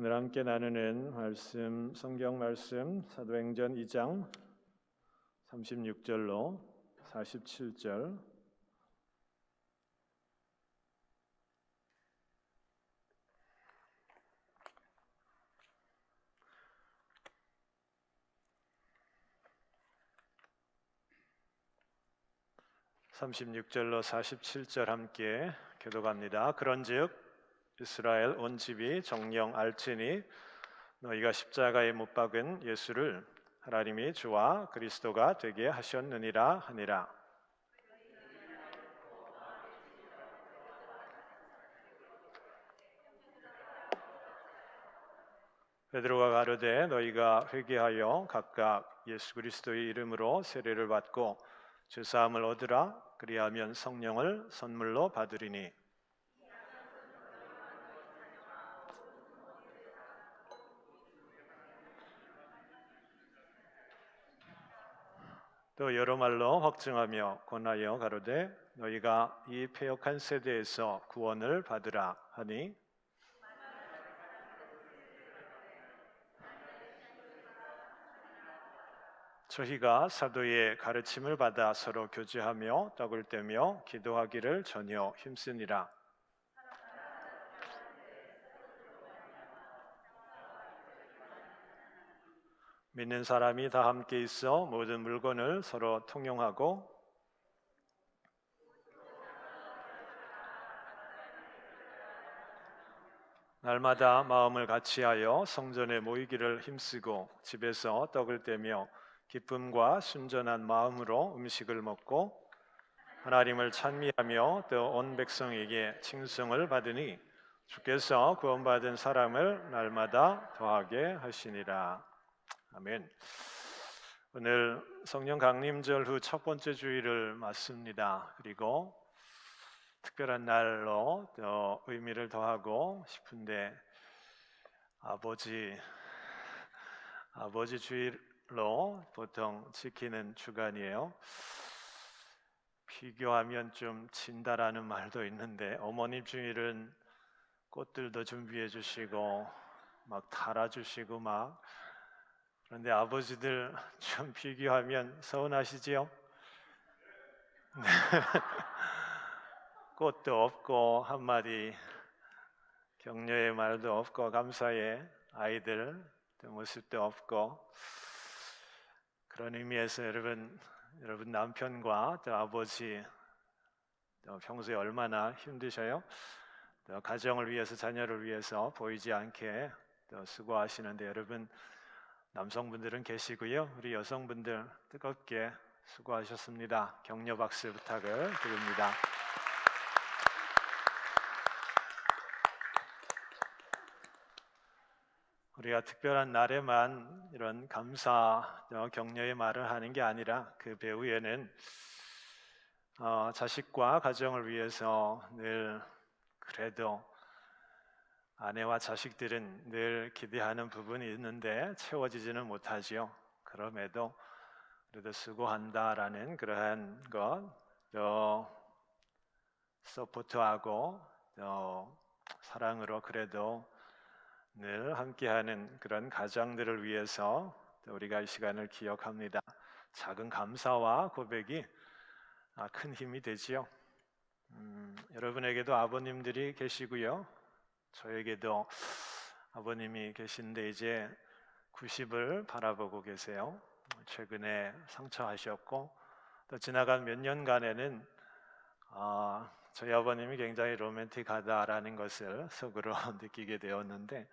오늘 함께 나누는 말씀, 성경 말씀 사도행전 2장 36절로 47절. (36절로) 47절 함께 교독합니다. 그런즉 이스라엘 온 집이 정령 알지니 너희가 십자가에 못 박은 예수를 하나님이 주와 그리스도가 되게 하셨느니라 하니라. 베드로가 가로되 너희가 회개하여 각각 예수 그리스도의 이름으로 세례를 받고 죄사함을 얻으라. 그리하면 성령을 선물로 받으리니 또 여러 말로 확증하며 권하여 가로되 너희가 이 패역한 세대에서 구원을 받으라 하니 저희가 사도의 가르침을 받아 서로 교제하며 떡을 떼며 기도하기를 전혀 힘쓰니라. 믿는 사람이 다 함께 있어 모든 물건을 서로 통용하고 날마다 마음을 같이하여 성전에 모이기를 힘쓰고 집에서 떡을 떼며 기쁨과 순전한 마음으로 음식을 먹고 하나님을 찬미하며 또 온 백성에게 칭송을 받으니 주께서 구원받은 사람을 날마다 더하게 하시니라. 아멘. 오늘 성령 강림절 후 첫 번째 주일을 맞습니다. 그리고 특별한 날로 또 의미를 더하고 싶은데 아버지 주일로 보통 지키는 주간이에요. 비교하면 좀 진다라는 말도 있는데 어머님 주일은 꽃들도 준비해 주시고 막 달아주시고 막 그런데 아버지들 좀 비교하면 서운하시지요? 네. 꽃도 없고 한마디 격려의 말도 없고 감사의 아이들 모습도 없고 그런 의미에서 여러분 남편과 또 아버지 또 평소에 얼마나 힘드셔요? 또 가정을 위해서 자녀를 위해서 보이지 않게 또 수고하시는데 여러분 남성분들은 계시고요. 우리 여성분들 뜨겁게 수고하셨습니다. 격려 박수 부탁을 드립니다. 우리가 특별한 날에만 이런 감사, 격려의 말을 하는 게 아니라 그 배후에는 자식과 가정을 위해서 늘 그래도 아내와 자식들은 늘 기대하는 부분이 있는데 채워지지는 못하지요. 그럼에도 그래도 수고한다라는 그러한 것, 또 서포트하고 또 사랑으로 그래도 늘 함께하는 그런 가정들을 위해서 우리가 이 시간을 기억합니다. 작은 감사와 고백이 큰 힘이 되지요. 여러분에게도 아버님들이 계시고요. 저에게도 아버님이 계신데 이제 90을 바라보고 계세요. 최근에 상처하셨고 또 지나간 몇 년간에는 저희 아버님이 굉장히 로맨틱하다라는 것을 속으로 느끼게 되었는데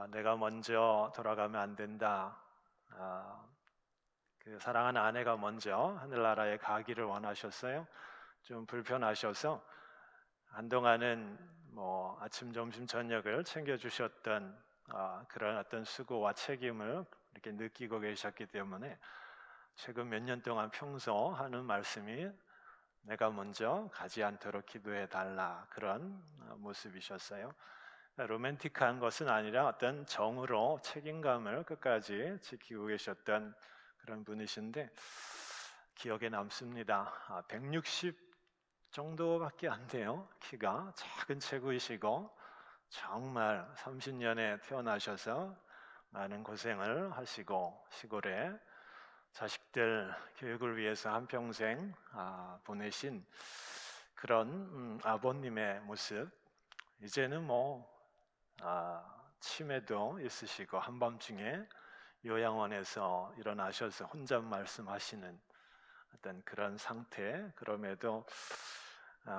내가 먼저 돌아가면 안 된다. 그 사랑하는 아내가 먼저 하늘나라에 가기를 원하셨어요. 좀 불편하셔서 한동안은 뭐 아침, 점심, 저녁을 챙겨주셨던 그런 어떤 수고와 책임을 이렇게 느끼고 계셨기 때문에 최근 몇 년 동안 평소 하는 말씀이 내가 먼저 가지 않도록 기도해 달라 그런 모습이셨어요. 로맨틱한 것은 아니라 어떤 정으로 책임감을 끝까지 지키고 계셨던 그런 분이신데 기억에 남습니다. 160 정도밖에 안 돼요. 키가 작은 체구이시고 정말 30년에 태어나셔서 많은 고생을 하시고 시골에 자식들 교육을 위해서 한평생 보내신 그런 아버님의 모습. 이제는 치매도 있으시고 한밤중에 요양원에서 일어나셔서 혼자 말씀하시는 어떤 그런 상태. 그럼에도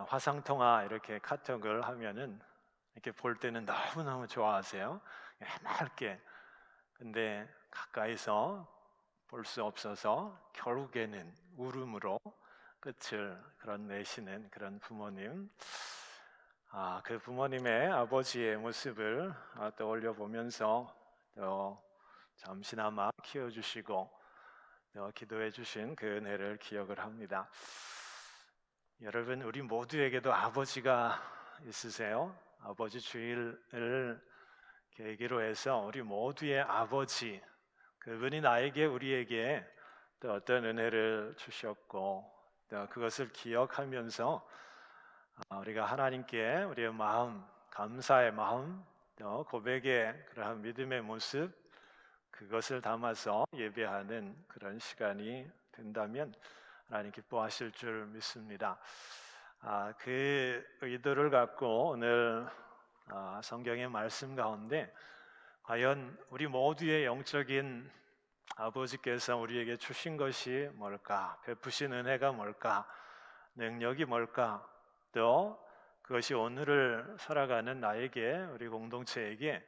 화상통화 이렇게 카톡을 하면은 이렇게 볼 때는 너무너무 좋아하세요. 해맑게. 근데 가까이서 볼 수 없어서 결국에는 울음으로 끝을 내시는 그런 부모님. 그 부모님의 아버지의 모습을 떠올려 보면서 또 잠시나마 키워주시고 또 기도해 주신 그 은혜를 기억을 합니다. 여러분, 우리 모두에게도 아버지가 있으세요? 아버지 주일을 계기로 해서 우리 모두의 아버지, 그분이 나에게, 우리에게 또 어떤 은혜를 주셨고 또 그것을 기억하면서 우리가 하나님께 우리의 마음, 감사의 마음, 또 고백의 그러한 믿음의 모습, 그것을 담아서 예배하는 그런 시간이 된다면 하나님 기뻐하실 줄 믿습니다. 그 의도를 갖고 오늘 성경의 말씀 가운데 과연 우리 모두의 영적인 아버지께서 우리에게 주신 것이 뭘까? 베푸신 은혜가 뭘까? 능력이 뭘까? 또 그것이 오늘을 살아가는 나에게, 우리 공동체에게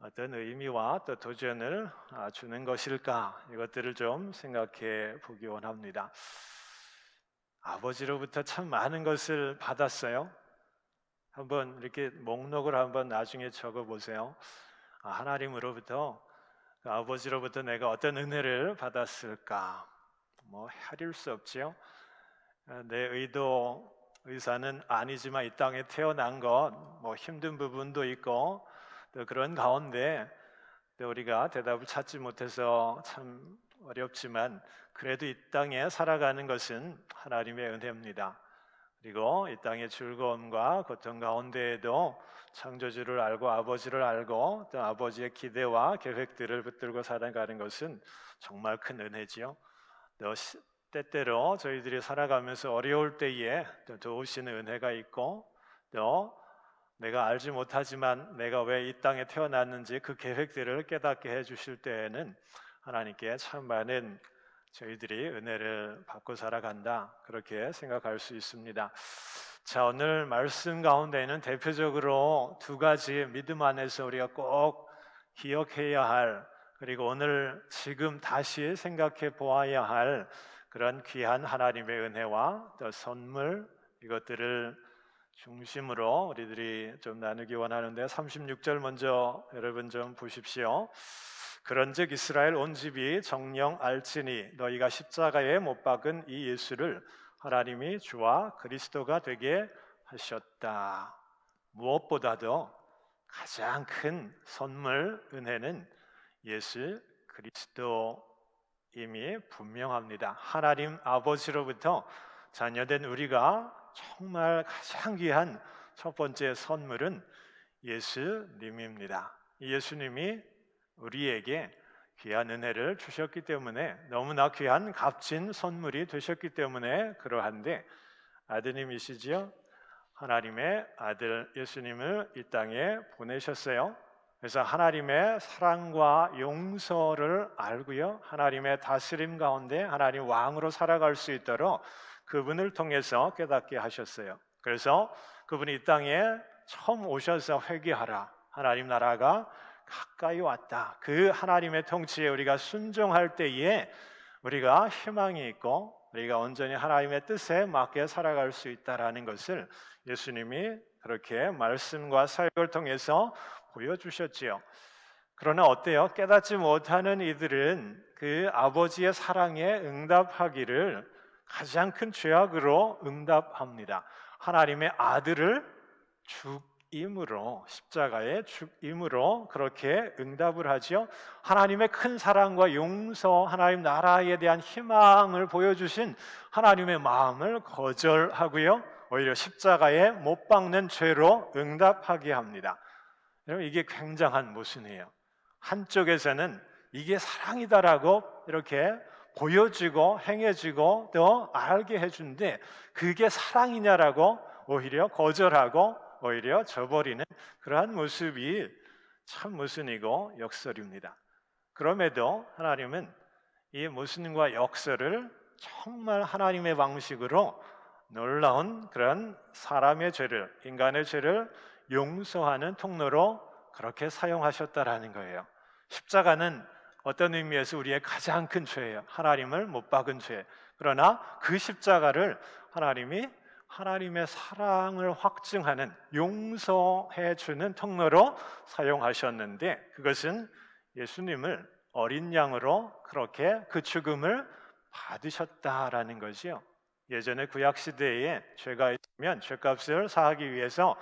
어떤 의미와 또 도전을 주는 것일까? 이것들을 좀 생각해 보기 원합니다. 아버지로부터 참 많은 것을 받았어요. 한번 이렇게 목록을 한번 나중에 적어 보세요. 하나님으로부터, 그 아버지로부터 내가 어떤 은혜를 받았을까? 헤아릴 수 없지요. 내 의사는 아니지만 이 땅에 태어난 것, 힘든 부분도 있고 또 그런 가운데 또 우리가 대답을 찾지 못해서 참 어렵지만 그래도 이 땅에 살아가는 것은 하나님의 은혜입니다. 그리고 이 땅의 즐거움과 고통 가운데에도 창조주를 알고 아버지를 알고 또 아버지의 기대와 계획들을 붙들고 살아가는 것은 정말 큰 은혜지요. 또 때때로 저희들이 살아가면서 어려울 때에 또 도우시는 은혜가 있고 또 내가 알지 못하지만 내가 왜 이 땅에 태어났는지 그 계획들을 깨닫게 해주실 때에는 하나님께 참 많은 저희들이 은혜를 받고 살아간다, 그렇게 생각할 수 있습니다. 자, 오늘 말씀 가운데는 대표적으로 두 가지 믿음 안에서 우리가 꼭 기억해야 할, 그리고 오늘 지금 다시 생각해 보아야 할 그런 귀한 하나님의 은혜와 또 선물, 이것들을 중심으로 우리들이 좀 나누기 원하는데 36절 먼저 여러분 좀 보십시오. 그런즉 이스라엘 온 집이 정녕 알지니 너희가 십자가에 못 박은 이 예수를 하나님이 주와 그리스도가 되게 하셨다. 무엇보다도 가장 큰 선물, 은혜는 예수 그리스도임이 분명합니다. 하나님 아버지로부터 자녀된 우리가 정말 가장 귀한 첫 번째 선물은 예수님입니다. 예수님이 우리에게 귀한 은혜를 주셨기 때문에, 너무나 귀한 값진 선물이 되셨기 때문에 그러한데, 아드님이시지요? 하나님의 아들 예수님을 이 땅에 보내셨어요. 그래서 하나님의 사랑과 용서를 알고요, 하나님의 다스림 가운데 하나님 왕으로 살아갈 수 있도록 그분을 통해서 깨닫게 하셨어요. 그래서 그분이 이 땅에 처음 오셔서 회개하라, 하나님 나라가 가까이 왔다, 그 하나님의 통치에 우리가 순종할 때에 우리가 희망이 있고 우리가 온전히 하나님의 뜻에 맞게 살아갈 수 있다라는 것을 예수님이 그렇게 말씀과 사역을 통해서 보여주셨지요. 그러나 어때요? 깨닫지 못하는 이들은 그 아버지의 사랑에 응답하기를 가장 큰 죄악으로 응답합니다. 하나님의 아들을 죽임으로, 십자가의 죽임으로 그렇게 응답을 하죠. 하나님의 큰 사랑과 용서, 하나님 나라에 대한 희망을 보여주신 하나님의 마음을 거절하고요, 오히려 십자가에 못 박는 죄로 응답하게 합니다. 여러분, 이게 굉장한 모순이에요. 한쪽에서는 이게 사랑이다라고 이렇게 보여지고 행해지고 또 알게 해준데, 그게 사랑이냐라고 오히려 거절하고 오히려 저버리는 그러한 모습이 참 모순이고 역설입니다. 그럼에도 하나님은 이 모순과 역설을 정말 하나님의 방식으로 놀라운 그런 사람의 죄를, 인간의 죄를 용서하는 통로로 그렇게 사용하셨다라는 거예요. 십자가는 어떤 의미에서 우리의 가장 큰 죄예요. 하나님을 못 박은 죄. 그러나 그 십자가를 하나님이 하나님의 사랑을 확증하는, 용서해 주는 통로로 사용하셨는데, 그것은 예수님을 어린 양으로 그렇게 그 죽음을 받으셨다라는 것이요. 예전에 구약 시대에 죄가 있으면 죄값을 사하기 위해서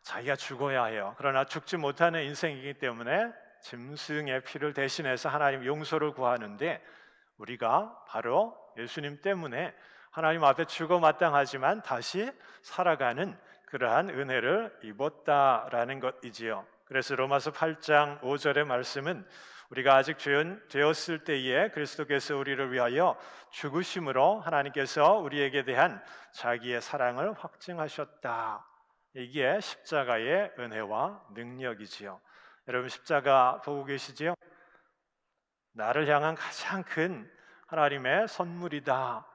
자기가 죽어야 해요. 그러나 죽지 못하는 인생이기 때문에 짐승의 피를 대신해서 하나님 용서를 구하는데, 우리가 바로 예수님 때문에 하나님 앞에 죽어 마땅하지만 다시 살아가는 그러한 은혜를 입었다라는 것이지요. 그래서 로마서 8장 5절의 말씀은 우리가 아직 죄인 되었을 때에 그리스도께서 우리를 위하여 죽으심으로 하나님께서 우리에게 대한 자기의 사랑을 확증하셨다. 이게 십자가의 은혜와 능력이지요. 여러분, 십자가 보고 계시지요? 나를 향한 가장 큰 하나님의 선물이다.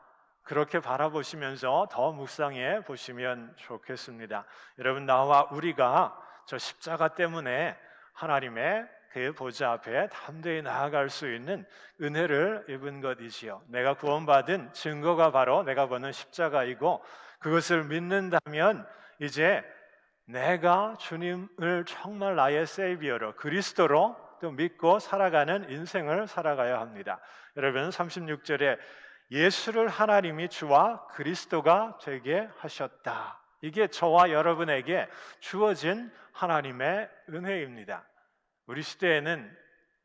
그렇게 바라보시면서 더 묵상해 보시면 좋겠습니다. 여러분, 나와 우리가 저 십자가 때문에 하나님의 그 보좌 앞에 담대히 나아갈 수 있는 은혜를 입은 것이지요. 내가 구원받은 증거가 바로 내가 보는 십자가이고, 그것을 믿는다면 이제 내가 주님을 정말 나의 세이비어로, 그리스도로 또 믿고 살아가는 인생을 살아가야 합니다. 여러분, 36절에 예수를 하나님이 주와 그리스도가 되게 하셨다. 이게 저와 여러분에게 주어진 하나님의 은혜입니다. 우리 시대에는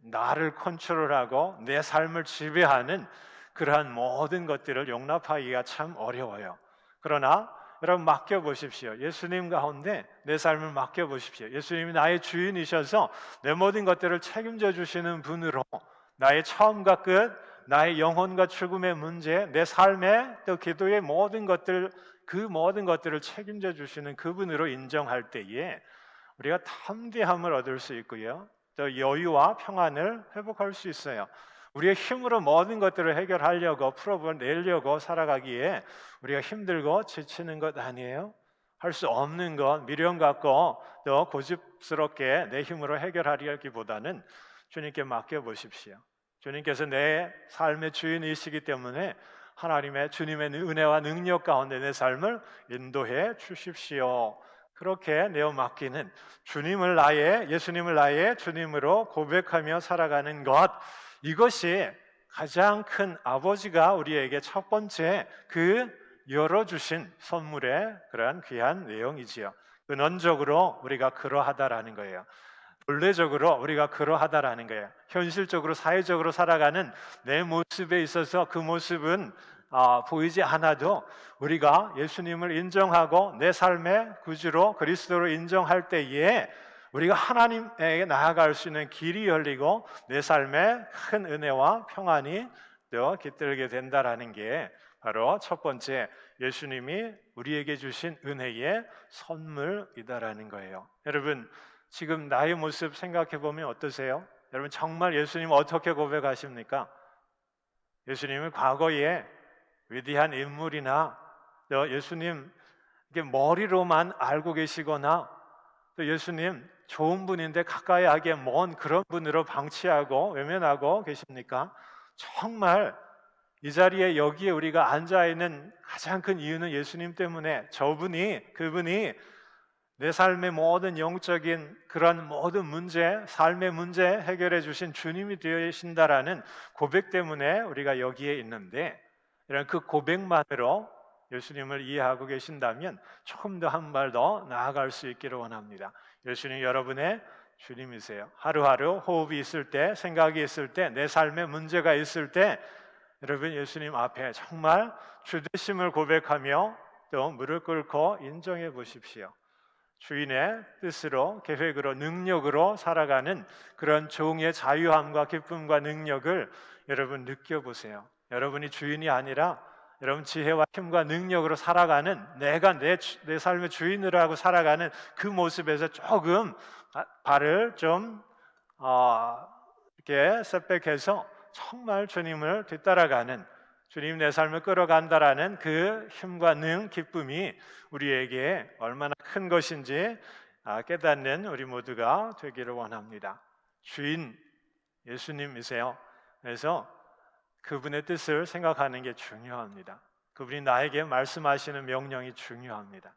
나를 컨트롤하고 내 삶을 지배하는 그러한 모든 것들을 용납하기가 참 어려워요. 그러나 여러분, 맡겨보십시오. 예수님 가운데 내 삶을 맡겨보십시오. 예수님이 나의 주인이셔서 내 모든 것들을 책임져 주시는 분으로, 나의 처음과 끝, 나의 영혼과 죽음의 문제, 내 삶의 또 기도의 모든 것들, 그 모든 것들을 책임져 주시는 그분으로 인정할 때에 우리가 담대함을 얻을 수 있고요, 또 여유와 평안을 회복할 수 있어요. 우리의 힘으로 모든 것들을 해결하려고, 풀어내려고 살아가기에 우리가 힘들고 지치는 것 아니에요? 할 수 없는 것, 미련 갖고 또 고집스럽게 내 힘으로 해결하려기보다는 주님께 맡겨보십시오. 주님께서 내 삶의 주인이시기 때문에 하나님의 주님의 은혜와 능력 가운데 내 삶을 인도해 주십시오. 그렇게 내어 맡기는 주님을 나의, 예수님을 나의 주님으로 고백하며 살아가는 것, 이것이 가장 큰 아버지가 우리에게 첫 번째 그 열어주신 선물의 그러한 귀한 내용이지요. 근원적으로 우리가 그러하다라는 거예요. 본래적으로 우리가 그러하다라는 거예요. 현실적으로 사회적으로 살아가는 내 모습에 있어서 그 모습은 보이지 않아도 우리가 예수님을 인정하고 내 삶의 구주로 그리스도로 인정할 때에 우리가 하나님에게 나아갈 수 있는 길이 열리고 내 삶에 큰 은혜와 평안이 또 깃들게 된다라는 게 바로 첫 번째 예수님이 우리에게 주신 은혜의 선물이다라는 거예요. 여러분, 지금 나의 모습 생각해 보면 어떠세요? 여러분, 정말 예수님 어떻게 고백하십니까? 예수님은 과거에 위대한 인물이나 또 예수님 머리로만 알고 계시거나 또 예수님 좋은 분인데 가까이 하기에 먼 그런 분으로 방치하고 외면하고 계십니까? 정말 이 자리에 여기에 우리가 앉아있는 가장 큰 이유는 예수님 때문에, 그분이 내 삶의 모든 영적인 그런 모든 문제, 삶의 문제 해결해 주신 주님이 되신다라는 고백 때문에 우리가 여기에 있는데, 이런 그 고백만으로 예수님을 이해하고 계신다면 조금 더 한 발 더 나아갈 수 있기를 원합니다. 예수님 여러분의 주님이세요. 하루하루 호흡이 있을 때, 생각이 있을 때, 내 삶에 문제가 있을 때 여러분, 예수님 앞에 정말 주 되심을 고백하며 또 무릎 꿇고 인정해 보십시오. 주인의 뜻으로, 계획으로, 능력으로 살아가는 그런 종의 자유함과 기쁨과 능력을 여러분 느껴보세요. 여러분이 주인이 아니라 여러분 지혜와 힘과 능력으로 살아가는, 내가 내 삶의 주인으로 하고 살아가는 그 모습에서 조금 발을 좀 이렇게 setback해서 정말 주님을 뒤따라가는, 주님 내 삶을 끌어간다라는 그 힘과 기쁨이 우리에게 얼마나 큰 것인지 깨닫는 우리 모두가 되기를 원합니다. 주인 예수님이세요. 그래서 그분의 뜻을 생각하는 게 중요합니다. 그분이 나에게 말씀하시는 명령이 중요합니다.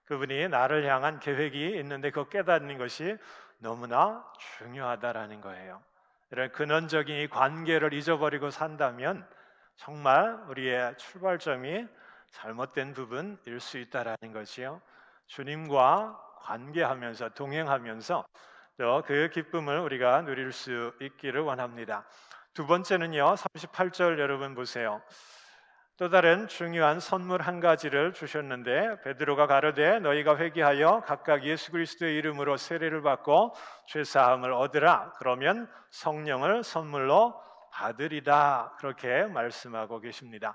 그분이 나를 향한 계획이 있는데 그거 깨닫는 것이 너무나 중요하다라는 거예요. 이런 근원적인 이 관계를 잊어버리고 산다면 정말 우리의 출발점이 잘못된 부분일 수 있다라는 것이요. 주님과 관계하면서 동행하면서 또 그 기쁨을 우리가 누릴 수 있기를 원합니다. 두 번째는요, 38절 여러분 보세요. 또 다른 중요한 선물 한 가지를 주셨는데 베드로가 가로되 너희가 회개하여 각각 예수 그리스도의 이름으로 세례를 받고 죄 사함을 얻으라. 그러면 성령을 선물로 받으리라. 그렇게 말씀하고 계십니다.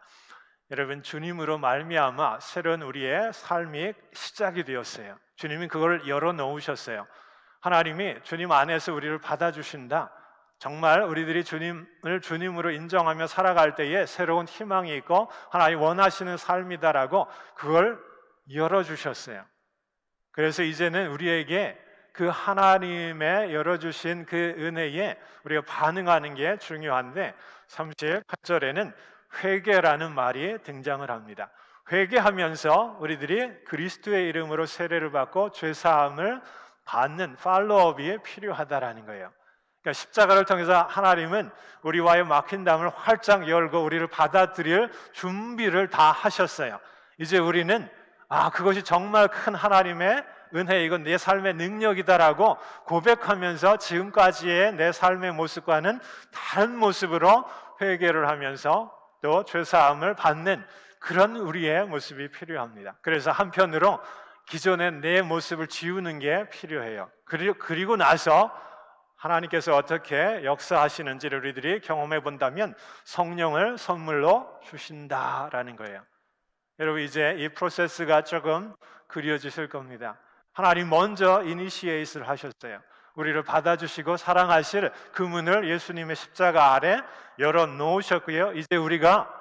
여러분, 주님으로 말미암아 새로운 우리의 삶이 시작이 되었어요. 주님이 그걸 열어놓으셨어요. 하나님이 주님 안에서 우리를 받아주신다. 정말 우리들이 주님을 주님으로 인정하며 살아갈 때에 새로운 희망이 있고 하나님 원하시는 삶이다라고 그걸 열어주셨어요. 그래서 이제는 우리에게 그 하나님의 열어주신 그 은혜에 우리가 반응하는 게 중요한데 38절에는 회개라는 말이 등장을 합니다. 회개하면서 우리들이 그리스도의 이름으로 세례를 받고 죄사함을 받는 팔로업이 필요하다라는 거예요. 그러니까 십자가를 통해서 하나님은 우리와의 막힌 담을 활짝 열고 우리를 받아들일 준비를 다 하셨어요. 이제 우리는 그것이 정말 큰 하나님의 은혜이고 내 삶의 능력이다라고 고백하면서 지금까지의 내 삶의 모습과는 다른 모습으로 회개를 하면서 또 죄사함을 받는 그런 우리의 모습이 필요합니다. 그래서 한편으로 기존의 내 모습을 지우는 게 필요해요. 그리고 나서 하나님께서 어떻게 역사하시는지를 우리들이 경험해 본다면 성령을 선물로 주신다라는 거예요. 여러분, 이제 이 프로세스가 조금 그려지실 겁니다. 하나님 먼저 이니시에이트를 하셨어요. 우리를 받아주시고 사랑하실 그 문을 예수님의 십자가 아래 열어놓으셨고요. 이제 우리가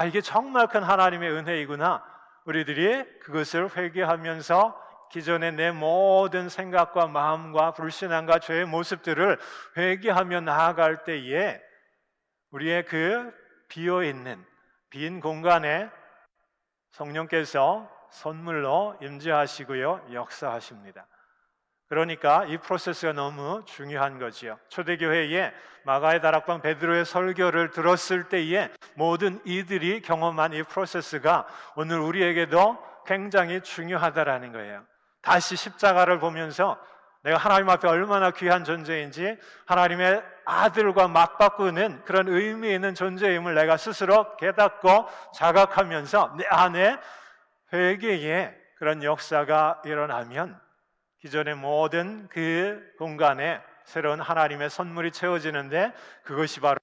이게 정말 큰 하나님의 은혜이구나, 우리들이 그것을 회개하면서 기존의 내 모든 생각과 마음과 불신앙과 죄의 모습들을 회개하며 나아갈 때에 우리의 그 비어있는 빈 공간에 성령께서 선물로 임재하시고요, 역사하십니다. 그러니까 이 프로세스가 너무 중요한 거지요. 초대교회에 마가의 다락방 베드로의 설교를 들었을 때에 모든 이들이 경험한 이 프로세스가 오늘 우리에게도 굉장히 중요하다라는 거예요. 다시 십자가를 보면서 내가 하나님 앞에 얼마나 귀한 존재인지, 하나님의 아들과 맞바꾸는 그런 의미 있는 존재임을 내가 스스로 깨닫고 자각하면서 내 안에 회개의 그런 역사가 일어나면 기존의 모든 그 공간에 새로운 하나님의 선물이 채워지는데 그것이 바로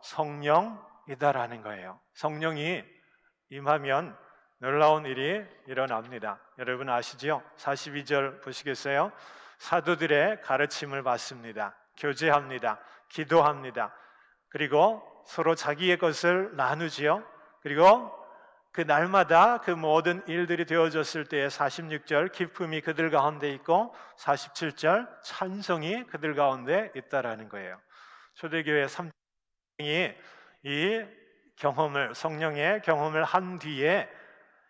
성령이다라는 거예요. 성령이 임하면 놀라운 일이 일어납니다. 여러분 아시죠? 42절 보시겠어요? 사도들의 가르침을 받습니다. 교제합니다. 기도합니다. 그리고 서로 자기의 것을 나누지요. 그리고 그 날마다 그 모든 일들이 되어졌을 때에 46절 기쁨이 그들 가운데 있고 47절 찬송이 그들 가운데 있다라는 거예요. 초대교회 3장이 이 경험을, 성령의 경험을 한 뒤에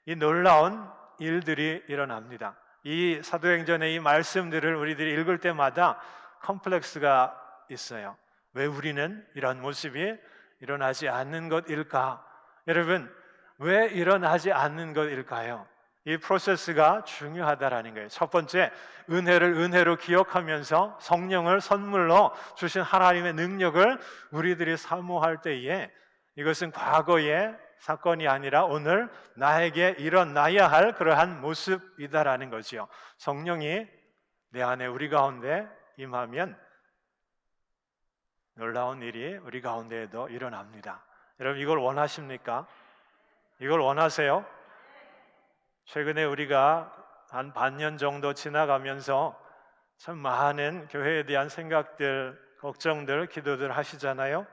이 놀라운 일들이 일어납니다. 이 사도행전의 이 말씀들을 우리들이 읽을 때마다 컴플렉스가 있어요. 왜 우리는 이런 모습이 일어나지 않는 것일까? 여러분, 왜 일어나지 않는 것일까요? 이 프로세스가 중요하다라는 거예요. 첫 번째, 은혜를 은혜로 기억하면서 성령을 선물로 주신 하나님의 능력을 우리들이 사모할 때에 이것은 과거의 사건이 아니라 오늘 나에게 일어나야 할 그러한 모습이다라는 거지요. 성령이 내 안에 우리 가운데 임하면 놀라운 일이 우리 가운데에도 일어납니다. 여러분 이걸 원하십니까? 이걸 원하세요? 최근에 우리가 한 반년 정도 지나가면서 참 많은 교회에 대한 생각들, 걱정들, 기도들 하시잖아요.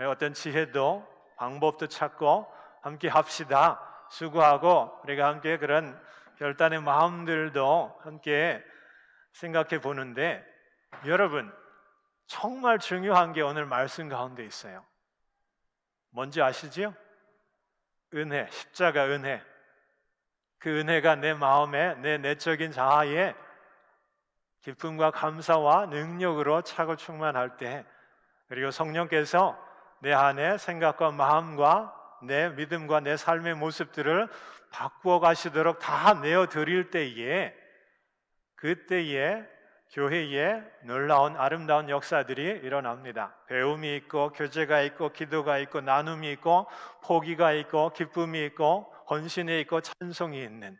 어떤 지혜도 방법도 찾고 함께 합시다. 수고하고 우리가 함께 그런 결단의 마음들도 함께 생각해 보는데 여러분 정말 중요한 게 오늘 말씀 가운데 있어요. 뭔지 아시지요? 은혜, 십자가 은혜. 그 은혜가 내 마음에, 내 내적인 자아에 기쁨과 감사와 능력으로 차고 충만할 때, 그리고 성령께서 내 안에 생각과 마음과 내 믿음과 내 삶의 모습들을 바꾸어 가시도록 다 내어 드릴 때에, 그때에 교회에 놀라운 아름다운 역사들이 일어납니다. 배움이 있고 교제가 있고 기도가 있고 나눔이 있고 포기가 있고 기쁨이 있고 헌신이 있고 찬송이 있는,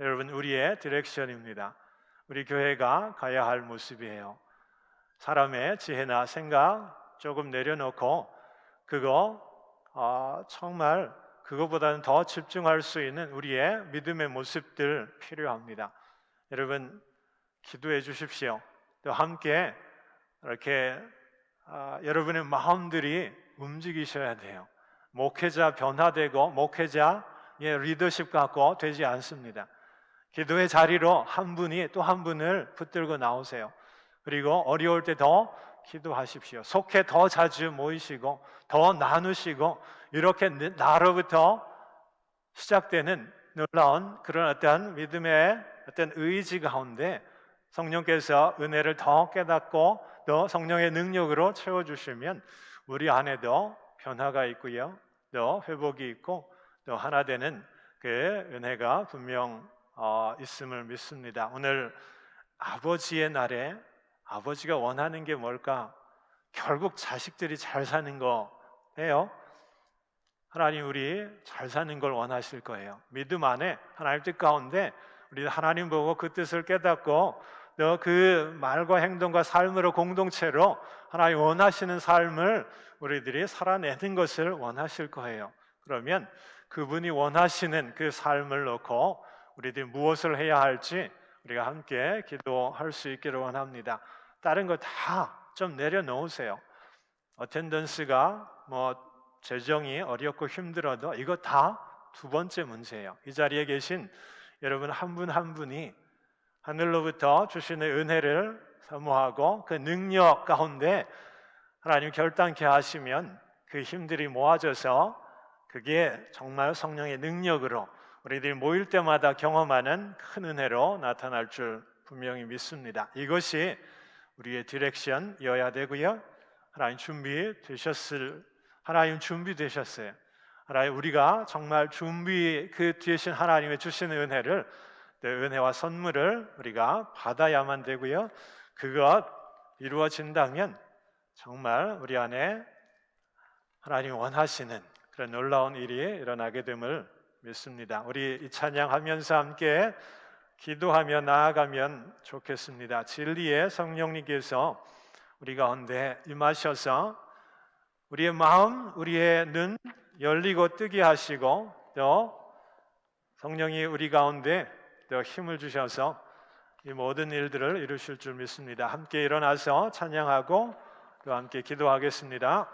여러분 우리의 디렉션입니다. 우리 교회가 가야 할 모습이에요. 사람의 지혜나 생각 조금 내려놓고 그거 정말 그거보다는 더 집중할 수 있는 우리의 믿음의 모습들 필요합니다. 여러분 기도해 주십시오. 또 함께 이렇게 여러분의 마음들이 움직이셔야 돼요. 목회자 변화되고 목회자의 리더십 갖고 되지 않습니다. 기도의 자리로 한 분이 또 한 분을 붙들고 나오세요. 그리고 어려울 때 더 기도하십시오. 속해 더 자주 모이시고 더 나누시고, 이렇게 나로부터 시작되는 놀라운 그런 어떤 믿음의 어떤 의지 가운데 성령께서 은혜를 더 깨닫고 또 성령의 능력으로 채워주시면 우리 안에도 변화가 있고요, 또 회복이 있고 또 하나 되는 그 은혜가 분명 있음을 믿습니다. 오늘 아버지의 날에 아버지가 원하는 게 뭘까? 결국 자식들이 잘 사는 거예요. 하나님 우리 잘 사는 걸 원하실 거예요. 믿음 안에 하나님 뜻 가운데 우리 하나님 보고 그 뜻을 깨닫고 또 그 말과 행동과 삶으로 공동체로 하나님 원하시는 삶을 우리들이 살아내는 것을 원하실 거예요. 그러면 그분이 원하시는 그 삶을 놓고 우리들이 무엇을 해야 할지 우리가 함께 기도할 수 있기를 원합니다. 다른 거 다 좀 내려놓으세요. 어텐던스가 재정이 어렵고 힘들어도 이거 다 두 번째 문제예요. 이 자리에 계신 여러분 한 분 한 분이 하늘로부터 주시는 은혜를 사모하고 그 능력 가운데 하나님 결단케 하시면 그 힘들이 모아져서 그게 정말 성령의 능력으로 우리들이 모일 때마다 경험하는 큰 은혜로 나타날 줄 분명히 믿습니다. 이것이 우리의 디렉션이어야 되고요. 하나님 준비되셨어요. 하나님 우리가 정말 그 되신 하나님의 주시는 은혜를, 은혜와 선물을 우리가 받아야만 되고요. 그것 이루어진다면 정말 우리 안에 하나님 원하시는 그런 놀라운 일이 일어나게 됨을 믿습니다. 우리 이 찬양하면서 함께 기도하며 나아가면 좋겠습니다. 진리의 성령님께서 우리 가운데 임하셔서 우리의 마음, 우리의 눈 열리고 뜨게 하시고 또 성령이 우리 가운데 또 힘을 주셔서 이 모든 일들을 이루실 줄 믿습니다. 함께 일어나서 찬양하고 또 함께 기도하겠습니다.